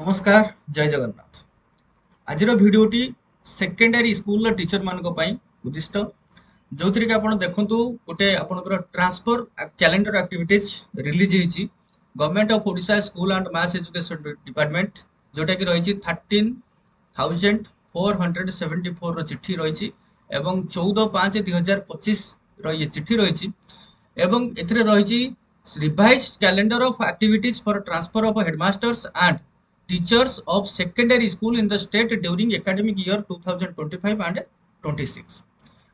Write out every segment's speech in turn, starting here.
नमस्कार जय जगन्नाथ। आज भिडियोटी सेकेंडरी स्कूल टीचर मान उद्दिष्ट जो थी कि आप देखु गोटे आपंकर ट्रांसफर कैलेंडर एक्टिविटीज रिलीज होती government of Odisha school and mass education department जोटा कि रही 13,474 चिठी रही एवं 14/5/2025 ये चिठी रही एवं एथिरे रही revised calendar of activities for transfer of headmasters and teachers of secondary school in the state during academic year 2025 and 26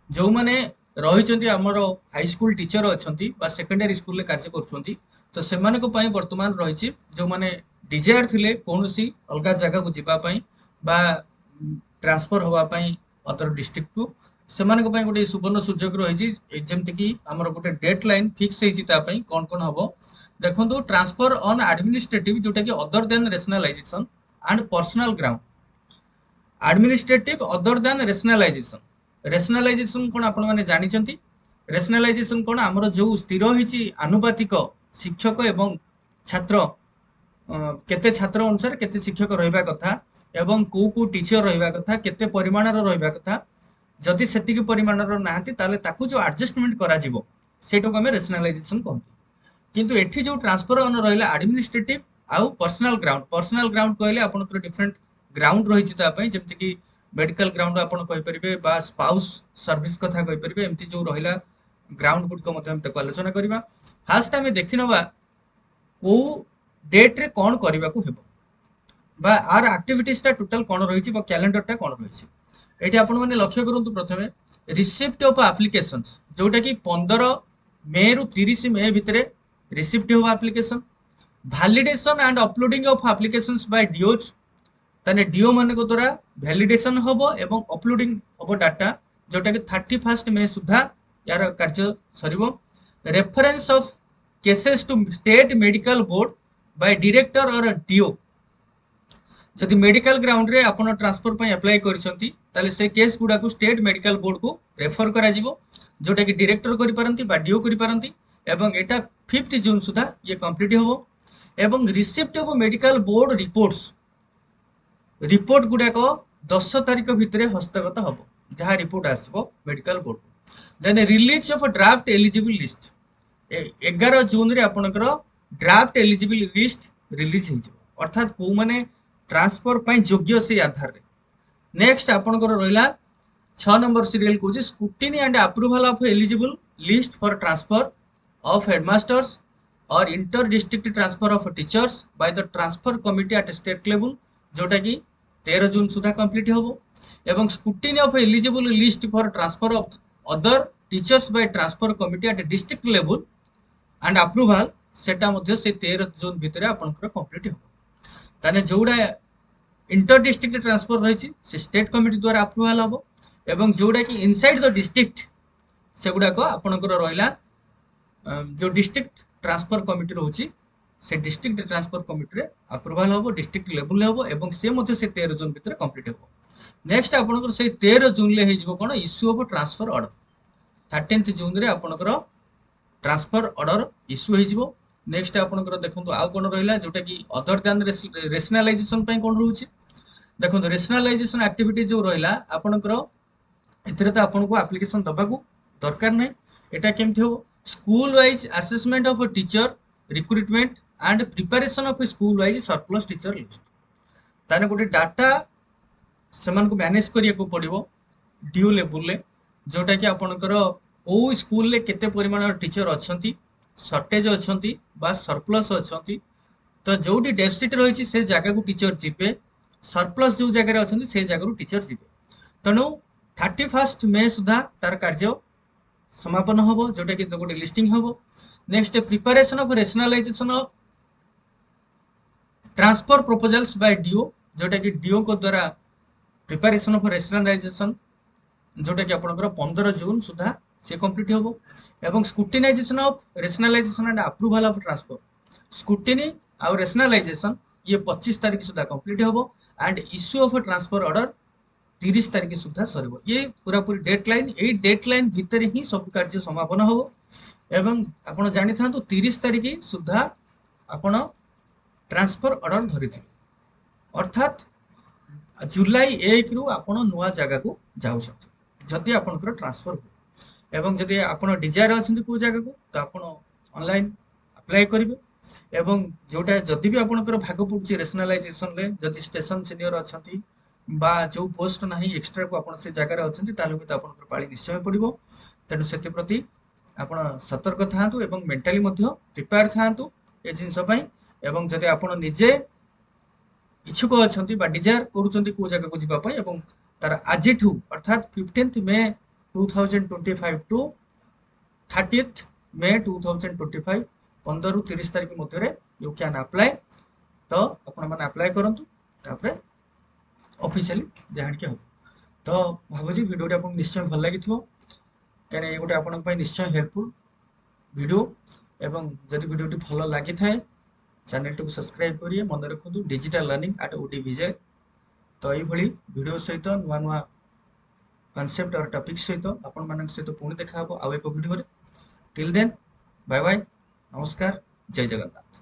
जो मैंने रही आमर हाई स्कूल टीचर अच्छा सेकेंडरी स्कूल कार्य कर तो से बर्तमान रही जो मैंने डिजायर थिले कौन सी अलग जगह को जीवाई ट्रांसफर होगापाई अदर डिस्ट्रिक्ट को से गोटे सुवर्ण सुजोग रही जमीक आम गोटे डेट लाइन फिक्स होती कौन कौन हम देखो ट्रांसफर ऑन एडमिनिस्ट्रेटिव जोटा कि other than rationalisation and personal ground administrative other than rationalisation कौन आपण मैंने जानी रेशनलाइजेशन कौन आमर जो स्थिर होती आनुपातिक शिक्षक एवं छात्र केते छात्र अनुसार केते शिक्षक रहिबा कथा एवं को टीचर रहिबा कथा केते परिमाणर रहिबा कथा जदि सेतिकी परिमाणर नाहंती ताले ताकू जो एडजस्टमेंट करा जिवो सेटो हमें रेशनलाइजेशन कहते किंतु एठी जो ट्रांसफर ऑन रहिला एडमिनिस्ट्रेटिव आउ पर्सनल ग्राउंड कहले आपनकर डिफरेंट ग्राउंड रहिछि ता पई जेमति कि मेडिकल ग्राउंड आपण कहि परिबे बा स्पाउस सर्विस कथा कहि परिबे एमति जो रहिला ग्राउंड गुड को मते हम तक आलोचना करिबा फास्ट टाइम देखि नबा को डेट रे कोन करिबा को हेबो बा आर एक्टिविटीज ता टोटल कोन रहिछि बा कैलेंडर ता कोन रहिछि एठी आपण माने लक्ष्य करंतु प्रथमे रिसिप्ट ऑफ एप्लीकेशंस जोटा कि 15 मे रु 30 मे भितरे रिसिप्ट हो application validation and uploading of applications by DOs ताने डीओ मान को द्वारा वैलिडेशन होबो एवं अपलोडिंग होबो डाटा जोटा कि 31 मे सुधा यार कार्य सरिबो reference of cases to state medical board by director और डीओ जदि मेडिकल ग्राउंड रे आपण ट्रांसफर पई अप्लाई करिसंती ताले से केस गुडा को स्टेट मेडिकल बोर्ड को रेफर करा जिवो जोटा कि डायरेक्टर करि पारंती बा डीओ करि पारंती एवं एटा 5 जून सुधा ये कंप्लीट होबो एवं receipt of medical board report गुडा को 10 तारिख भितरे हस्तगत होबो जहा रिपोर्ट आसबो medical board then release of draft eligible list 11 June रे आपनकर ड्राफ्ट एलिजिबल लिस्ट रिलीज हो अर्थात को माने ट्रांसफर पई योग्य से आधार रे नेक्स्ट आपनकर रहिला 6 नंबर सीरियल को scrutiny and approval of eligible list for transfer of headmasters और inter district transfer of teachers by the transfer committee at state level जोटा कि 13 जून सुधा कंप्लीट होबो एवं scrutiny of eligible list for transfer of other teachers by transfer committee at district level and approval सेटा मध्ये से 13 जून भितरे आपनकर कंप्लीट होबो ताने जोडा इंटर डिस्ट्रिक्ट ट्रांसफर रही से स्टेट कमिटी द्वारा अप्रूवल हम एवं जोड़ा कि इनसाइड द डिस्ट्रिक्ट से गुड़ाक आपंकर रहा जो डिस्ट्रिक्ट ट्रांसफर कमिटी रोचे से डिस्ट्रिक्ट ट्रांसफर कमिटी अप्रूवल हम डिस्ट्रिक्ट लेवल हम एवं से 13 जून भितर कंप्लीट हो नेक्स्ट आपंकर से 13 जून ले कौन इश्यू ऑफ ट्रांसफर ऑर्डर 13 जून रे आपंकर ट्रांसफर ऑर्डर इश्यू हो नेक्स्ट आपंकर देखो आउ कौन रहा जोटा कि अदर दैन रेशनलाइजेशन कौन रोचे देखो रेशनलाइजेशन एक्टिविटी जो रहा आपंकर एथिरे तो आपको एप्लिकेशन दबाकू दरकार नहीं एटा केमथि हो school wise assessment of teacher recruitment and preparation of school wise surplus teacher list ताने गोटे डाटा से मैनेज करिया को पड़िबो ड्यू लेवल ले जोटा कि आपनकर को स्कूल ले केते परिमाण टीचर अछंती सर्टेज अछंती बा सरप्लस अछंती तो जोटी डेफिसिट रही से जगह को टीचर जीवे सरप्लस जो जगह अछंती से जगह टीचर जीवे तेणु 31 मे सुधा तार कार्य समापन हम जोटा कि गोटे लिस्टिंग हम next preparation of rationalisation of transfer proposals by DO जोटा कि डीओ को द्वारा प्रिपरेशन ऑफ रेशनलाइजेशन जोटा कि आपनकर 15 जून सुधा से कंप्लीट हम एवं scrutinisation of rationalisation and approval of transfer scrutiny और रेशनलाइजेशन ये 25 तारीख सुधा कंप्लीट हम and issue of transfer order 30 तारीख सुधा सर ये पूरा पूरी डेट लाइन भितर ही सब कार्य समापन हम एवं आपण जानी था 30 तारीख सुधा आपण ट्रांसफर ऑर्डर धरी अर्थात जुलाई 1 रु आपण नुआ जगह को जाउछंती जदि आपनकर ट्रांसफर हो एवं जदि आपण डिजायर अछंती को जगह को तो आपण ऑनलाइन अप्लाई करिवे एवं जोटा जदि भी आपनकर भाग पड़ुची रेशनलाइजेशन रे जदि स्टेशन सीनियर अछंती बा जो पोस्ट नाही एक्स्ट्रा को आपण से जगह रे अछंती ताले भी आपनकर पाଳି निश्चय पड़िबो तेनु सेति प्रति आपण सतर्क थांतु एवं मेंटली मध्य प्रिपेयर थांतु ए जिंस पई एवं जदि आपण निजे इच्छुक अछंती बा डिजायर करूचंती को जगह को जिबा पई एवं तार आजिठु अर्थात 15th मे 2025 टू 30th मे 2025 15 रु 30 तारिख मध्य रे यू कैन अप्लाई तो आपण माने अप्लाई करंतु तापरे ऑफिशियली जान के हो तो भाबुजी वीडियो आपन निश्चय भल लागिथिबो काने ए गोटे आपन पई निश्चय हेल्पफुल वीडियो एवं जदि वीडियोटी भल लागि थाए चैनल को सब्सक्राइब करिए मन रखु डिजिटल लर्निंग एट ओडी विजय तो यही वीडियो सहित नुआ नुआ कॉन्सेप्ट और टॉपिक सहित आपण मानक सहित पुणी देखा आउ एक video till then bye bye नमस्कार जय जगन्नाथ।